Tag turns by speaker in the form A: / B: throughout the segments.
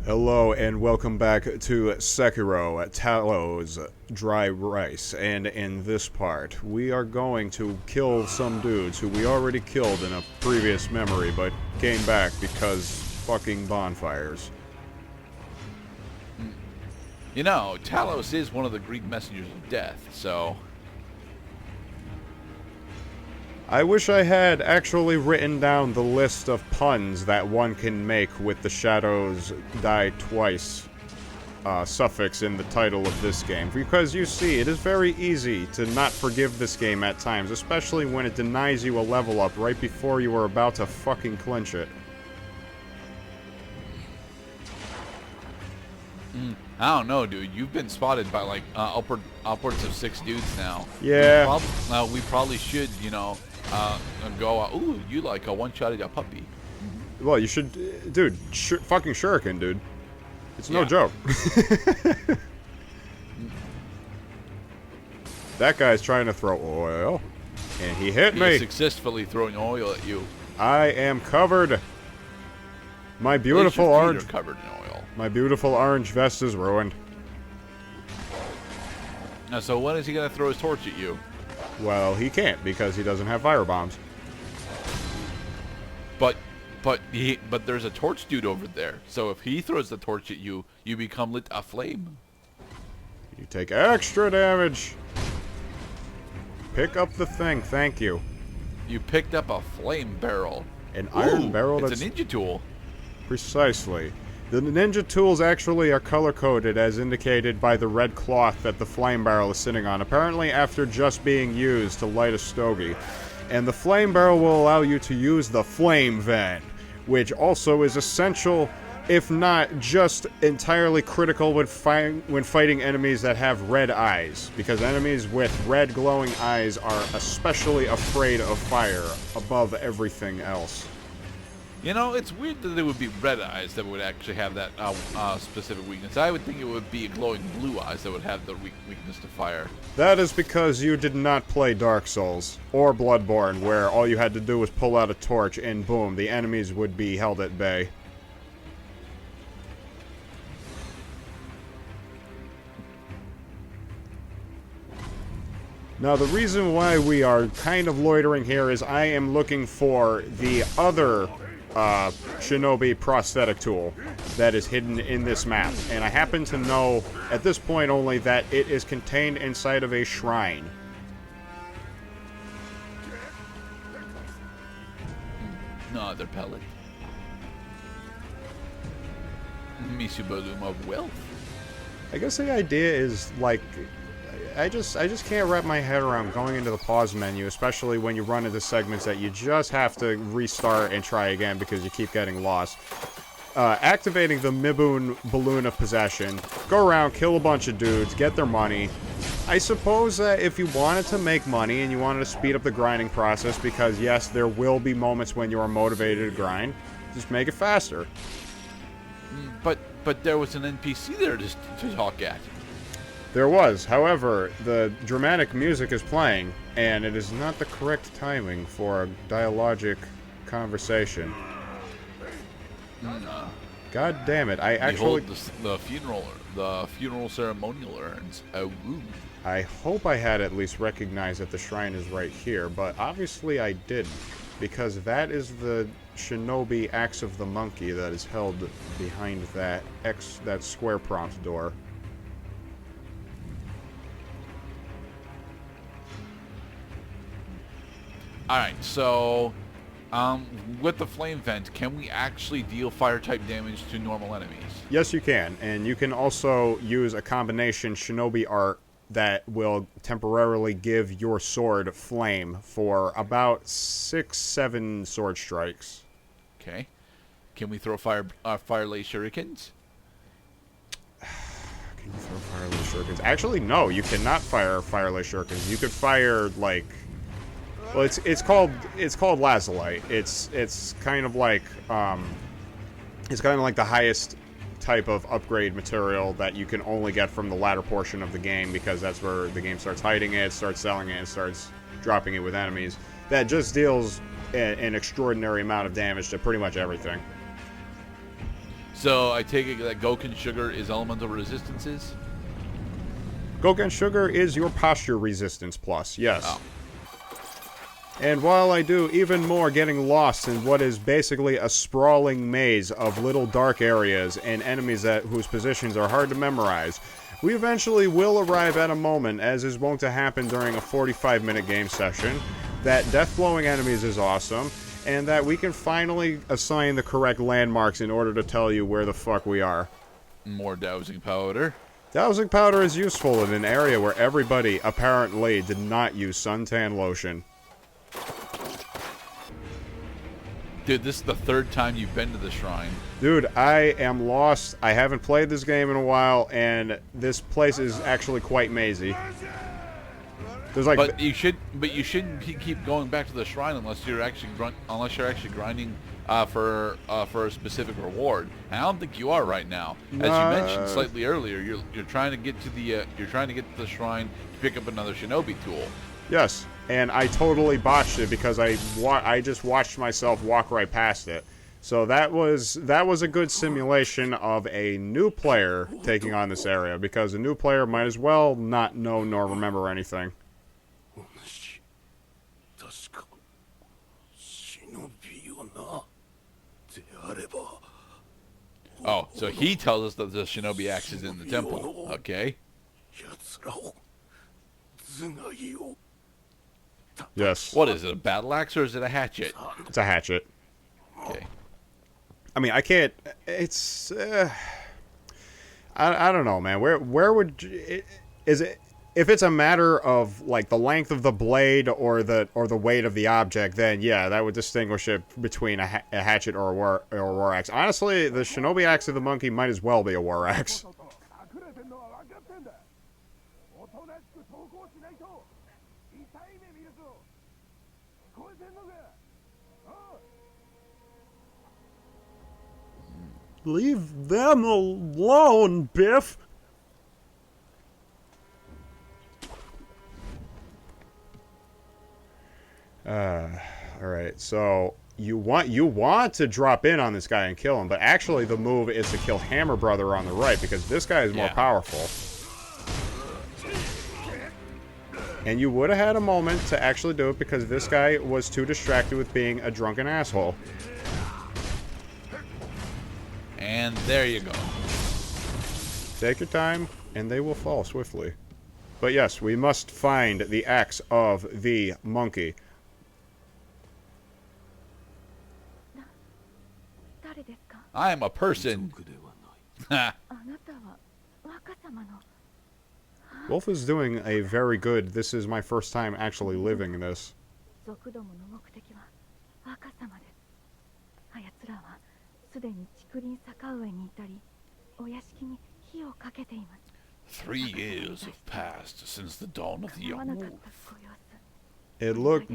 A: Hello and welcome back to Sekiro, Talos Dry Rice, and in this part we are going to kill some dudes who we already killed in a previous memory but came back because fucking bonfires.
B: You know, Talos is one of the Greek messengers of death, so...
A: I wish I had actually written down the list of puns that one can make with the shadows die twice suffix in the title of this game. Because you see, it is very easy to not forgive this game at times, especially when it denies you a level up right before you are about to fucking clinch it.
B: I don't know, dude. You've been spotted by, like, upwards of 6 dudes now.
A: Yeah.
B: We probably should, you know, go, ooh, you like a one-shotted a puppy.
A: Well, you should... Dude, fucking shuriken, dude. It's no joke. That guy's trying to throw oil, and he hit me.
B: He's successfully throwing oil at you.
A: I am covered. My beautiful orange...
B: Feet are covered in oil.
A: My beautiful orange vest is ruined.
B: Now, so when is he going to throw his torch at you?
A: Well, he can't because he doesn't have fire bombs.
B: But there's a torch dude over there. So if he throws the torch at you, you become lit aflame.
A: You take extra damage. Pick up the thing, thank you.
B: You picked up a flame barrel.
A: An iron barrel
B: that's... It's a ninja tool.
A: Precisely. The ninja tools actually are color-coded as indicated by the red cloth that the flame barrel is sitting on, apparently after just being used to light a stogie. And the flame barrel will allow you to use the flame vent, which also is essential, if not just entirely critical when fighting enemies that have red eyes, because enemies with red glowing eyes are especially afraid of fire above everything else.
B: You know, it's weird that there would be red eyes that would actually have that specific weakness. I would think it would be glowing blue eyes that would have the weakness to fire.
A: That is because you did not play Dark Souls or Bloodborne, where all you had to do was pull out a torch and boom, the enemies would be held at bay. Now, the reason why we are kind of loitering here is I am looking for the other Shinobi prosthetic tool that is hidden in this map. And I happen to know, at this point only, that it is contained inside of a shrine.
B: Another pellet. Misubalum of wealth.
A: I guess the idea is, like... I just can't wrap my head around going into the pause menu, especially when you run into segments that you just have to restart and try again because you keep getting lost. Activating the Mibun Balloon of Possession, go around, kill a bunch of dudes, get their money. I suppose that if you wanted to make money and you wanted to speed up the grinding process, because yes, there will be moments when you are motivated to grind, just make it faster.
B: But there was an NPC there to talk at.
A: There was. However, the dramatic music is playing, and it is not the correct timing for a dialogic conversation. God damn it! I actually
B: Behold the funeral ceremonial urns. Oh, woo.
A: I hope I had at least recognized that the shrine is right here, but obviously I didn't, because that is the Shinobi Axe of the Monkey that is held behind that square prompt door.
B: Alright, so, with the flame vent, can we actually deal fire-type damage to normal enemies?
A: Yes, you can, and you can also use a combination Shinobi art that will temporarily give your sword flame for about 6-7 sword strikes.
B: Okay. Can we throw fire-lay shurikens?
A: Can you throw fire-lay shurikens? Actually, no, you cannot fire fire-lay shurikens. You could fire, like... Well, it's called lazulite. It's kind of like the highest type of upgrade material that you can only get from the latter portion of the game, because that's where the game starts hiding it, starts selling it, and starts dropping it with enemies. That just deals an extraordinary amount of damage to pretty much everything.
B: So I take it that Goken Sugar is elemental resistances?
A: Goken Sugar is your posture resistance plus, yes.
B: Oh.
A: And while I do even more getting lost in what is basically a sprawling maze of little dark areas and enemies whose positions are hard to memorize, we eventually will arrive at a moment, as is wont to happen during a 45-minute game session, that death-blowing enemies is awesome, and that we can finally assign the correct landmarks in order to tell you where the fuck we are.
B: More dowsing powder.
A: Dowsing powder is useful in an area where everybody, apparently, did not use suntan lotion.
B: Dude, this is the third time you've been to the shrine.
A: Dude, I am lost. I haven't played this game in a while, and this place is actually quite mazy. There's like,
B: but you shouldn't keep going back to the shrine unless you're actually grinding for a specific reward. And I don't think you are right now. As you mentioned slightly earlier, you're trying to get to the shrine to pick up another Shinobi tool.
A: Yes, and I totally botched it because I just watched myself walk right past it. So that was a good simulation of a new player taking on this area, because a new player might as well not know nor remember anything.
B: Oh, so he tells us that the Shinobi axe is in the temple. Okay.
A: Yes.
B: What is it, a battle axe or is it a hatchet?
A: It's a hatchet.
B: Okay.
A: I mean, I can't. It's. I don't know, man. Where would is it? If it's a matter of like the length of the blade or the weight of the object, then yeah, that would distinguish it between a hatchet or a war axe. Honestly, the Shinobi axe of the monkey might as well be a war axe. Leave them alone, Biff. Alright, so you want to drop in on this guy and kill him, but actually the move is to kill Hammer Brother on the right, because this guy is more powerful. And you would have had a moment to actually do it because this guy was too distracted with being a drunken asshole.
B: And there you go.
A: Take your time, and they will fall swiftly. But yes, we must find the axe of the monkey.
B: I am a person.
A: Wolf is doing a very good, this is my first time actually living in this.
B: 3 years have passed since the dawn of the young wolf.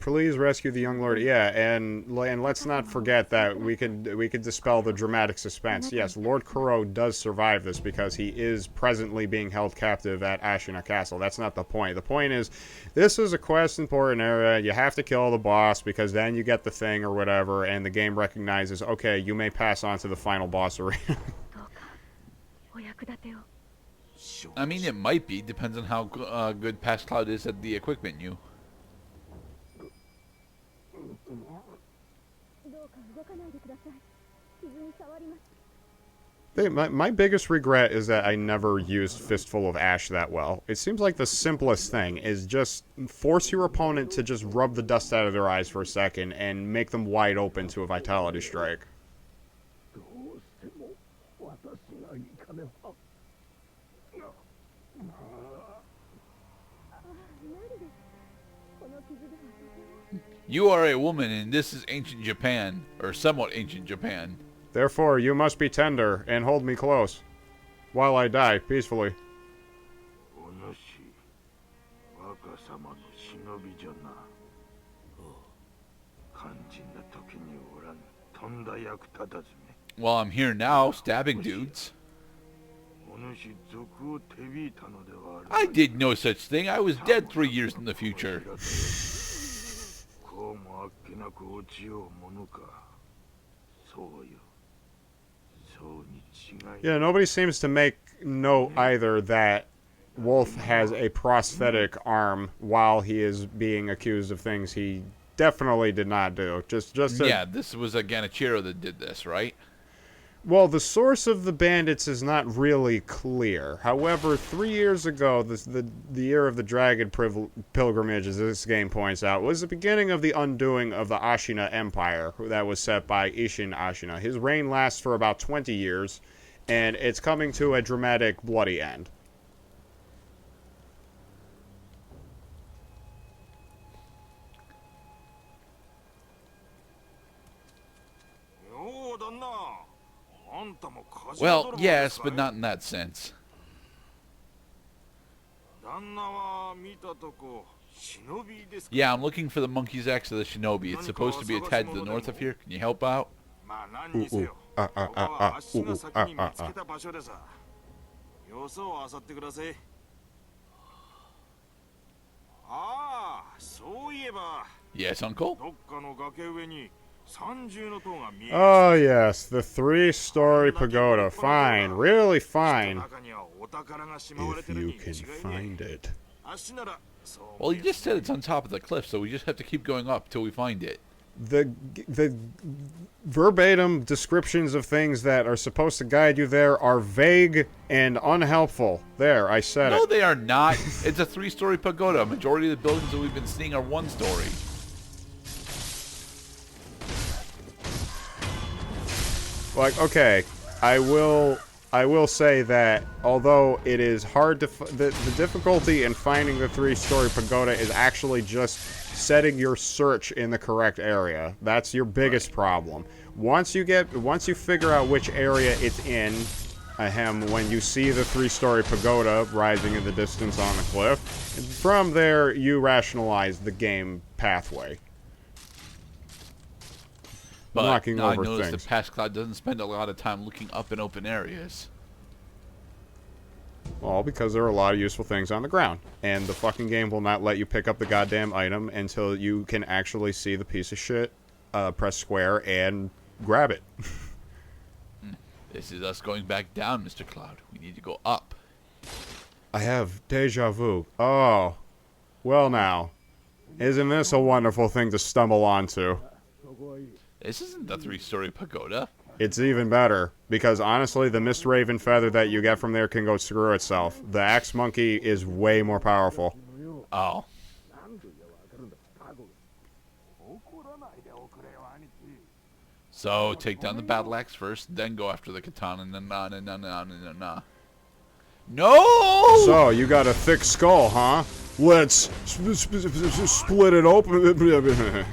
A: Please rescue the young lord. Yeah, and let's not forget that we could dispel the dramatic suspense. Yes, Lord Kuro does survive this because he is presently being held captive at Ashina Castle. That's not the point. The point is, this is a quest important area. You have to kill the boss because then you get the thing or whatever, and the game recognizes, okay, you may pass on to the final boss arena.
B: I mean, it might be. Depends on how good Past Cloud is at the equip menu.
A: My biggest regret is that I never used Fistful of Ash that well. It seems like the simplest thing is just force your opponent to just rub the dust out of their eyes for a second and make them wide open to a Vitality Strike.
B: You are a woman, and this is ancient Japan, or somewhat ancient Japan.
A: Therefore, you must be tender and hold me close, while I die peacefully.
B: Well, I'm here now, stabbing dudes. I did no such thing. I was dead 3 years in the future.
A: Yeah, nobody seems to make note either that Wolf has a prosthetic arm while he is being accused of things he definitely did not do.
B: Yeah, this was again Chiro that did this, right?
A: Well, the source of the bandits is not really clear. However, 3 years ago, the year of the dragon pilgrimage, as this game points out, was the beginning of the undoing of the Ashina Empire that was set by Ishin Ashina. His reign lasts for about 20 years, and it's coming to a dramatic, bloody end.
B: Well, yes, but not in that sense. Yeah, I'm looking for the monkey's axe of the Shinobi. It's supposed to be a tad to the north of here. Can you help out? Yes, uncle?
A: Oh, yes, the 3-story pagoda. Fine, really fine. If you can find it.
B: Well, you just said it's on top of the cliff, so we just have to keep going up till we find it.
A: The verbatim descriptions of things that are supposed to guide you there are vague and unhelpful. There, I said it.
B: No, they are not. It's a 3-story pagoda. A majority of the buildings that we've been seeing are 1-story.
A: Like, okay, I will say that although it is hard to the difficulty in finding the 3-story pagoda is actually just setting your search in the correct area. That's your biggest problem. Once you figure out which area it's in, when you see the 3-story pagoda rising in the distance on the cliff, from there you rationalize the game pathway.
B: But
A: knocking
B: I
A: over
B: noticed
A: things.
B: that Past Cloud doesn't spend a lot of time looking up in open areas.
A: Well, because there are a lot of useful things on the ground. And the fucking game will not let you pick up the goddamn item until you can actually see the piece of shit, press square, and grab it.
B: This is us going back down, Mr. Cloud. We need to go up.
A: I have deja vu. Oh. Well now. Isn't this a wonderful thing to stumble onto?
B: This isn't the 3-story pagoda.
A: It's even better, because honestly, the Mist Raven feather that you get from there can go screw itself. The Axe Monkey is way more powerful.
B: Oh. So, take down the battle axe first, then go after the katana, na. No!
A: So, you got a thick skull, huh? Let's split it open.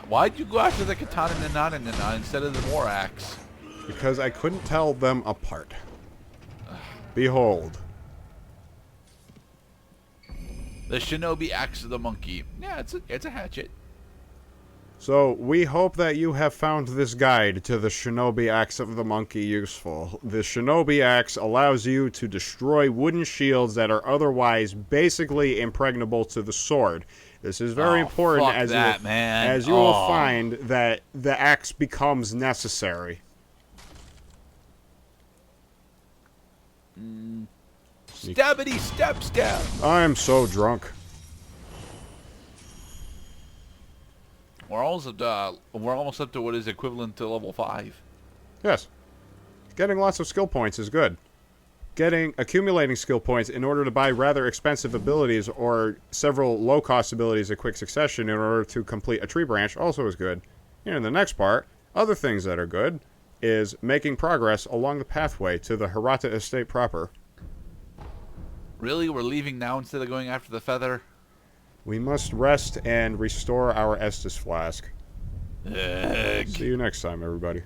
B: Why'd you go after the katana na instead of the war axe?
A: Because I couldn't tell them apart. Behold.
B: The Shinobi axe of the monkey. Yeah, it's a hatchet.
A: So, we hope that you have found this guide to the Shinobi Axe of the Monkey useful. The Shinobi Axe allows you to destroy wooden shields that are otherwise basically impregnable to the sword. This is very important as you will find that the axe becomes necessary.
B: Stabbity stab.
A: I'm so drunk.
B: We're almost up to what is equivalent to level 5.
A: Yes. Getting lots of skill points is good. Accumulating skill points in order to buy rather expensive abilities or several low-cost abilities in quick succession in order to complete a tree branch also is good. And in the next part, other things that are good is making progress along the pathway to the Hirata estate proper.
B: Really? We're leaving now instead of going after the feather?
A: We must rest and restore our Estus flask.
B: Ugh.
A: See you next time, everybody.